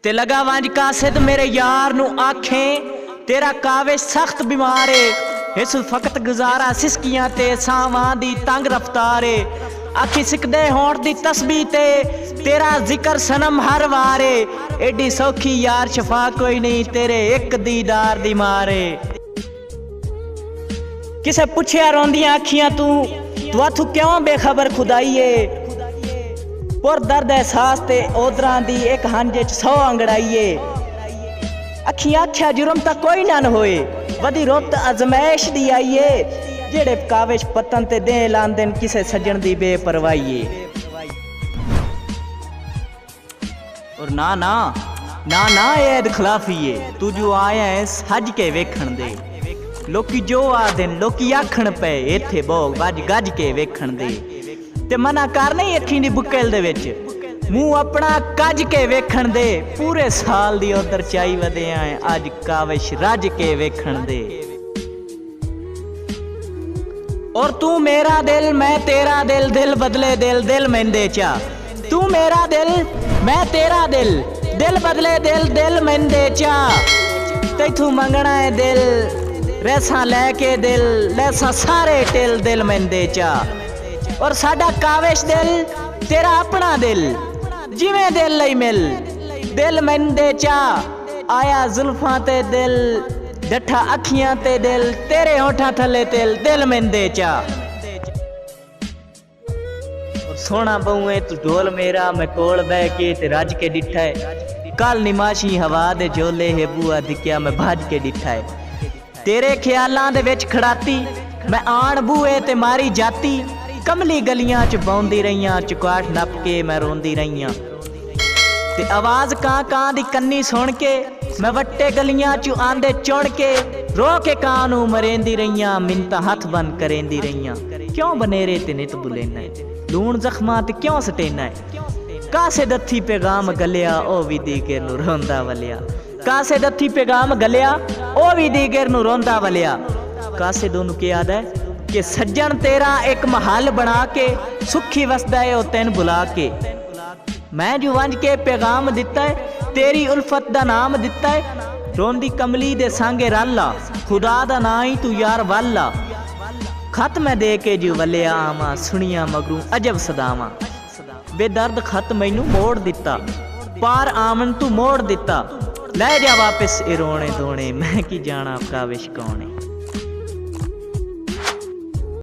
ते लगा वंज कासिद मेरे यार नू आखें तेरा काविश सख्त बीमार है इस फकत गुजारा सिसकियां ते सावां दी तंग रफ्तार है आखी सिकदे होण दी तस्बीह ते तेरा जिक्र सनम हर वारे एडी सौखी यार शफा कोई नहीं तेरे एक दीदार दी मारे। किसे पुछया रोंदियां अखियां तू आथू क्यों बेखबर खुदाईए पुर दर्द एहसास ते ओदरां दी एक हंज च 100 अंगड़ाईए अखियां आख्या जुर्म तां कोई ना होए वदी रुत अजमैश दी आईए जेड़े काविश पतन ते दे लांदेन किसे सज्जन दी बेपरवाहीए। और ना ना ना ना ऐद खिलाफी है तू जो आया है सज के वेखण दे लोकी जो आदेन लोकी आखण पे इत्थे बोग वज गज के वेखण दे ते मना कर नहीं अखी दी बुकेल दे विच मुंह अपना कज के वेखण दे पूरे साल दी उधर चाई वदे आए अज काविश रज के वेखण दे। और तू मेरा दिल मैं तेरा दिल दिल बदले दिल दिल मेंदे चा तू मेरा दिल मैं तेरा दिल दिल बदले दिल दिल मेंदे चा तैथू मंगना है दिल रैसा लैके दिल लैसा सारे टिल दिल मेंदे चा। और साडा काविश दिल तेरा अपना दिल जिवें दिल लई मिल दिल मेंदे चा आया जुल्फां ते दिल डठा अखियां ते दिल तेरे होठा थले तिल दिल मेंदे चा। और सोना बहुए तू ढोल मेरा मैं कोल बह के ते रज के डिठा है कल निमाशी हवा दे झोले है बुआ दिखया मैं भज के डिठा है तेरे ख्यालां दे विच खड़ाती मैं आण बूए ते मारी जाती कमली गलियां च बौंदी रहियां चुकाठ नप के मैं रोंदी रहियां ते आवाज कां कां दी कन्नी सुन के मैं वट्टे गलियां चू आंदे चुन के रो के कां नू मरेंदी रहियां मिन्नतां हथ बन करेंदी रहियां क्यों बनेरे ते नित बुलेना लूण जख्मां ते क्यों सटेना कासे दत्थी पैगाम गलिया ओ भी दीगर नू रोंदा वलिया कासे दत्थी पैगाम गलिया ओ भी दीगर नू रोंदा वलिया कासे दोनों के याद है कि सज्जन तेरा एक महल बना के सुखी वसदा है ओ तेन बुला के मैं जो वंज के पैगाम दिता है तेरी उल्फत दा नाम दिता है रोंदी कमली दे सांगे रल्ला खुदा दा ना ही तू यार वाला खत मैं दे के जो वलिया आवा सुनिया मगरू अजब सदावा बेदर्द खत मैनू मोड़ दिता पार आमन तू मोड़ दिता ले जा वापस ए रोने धोने मैं की जाना काविश कौन है।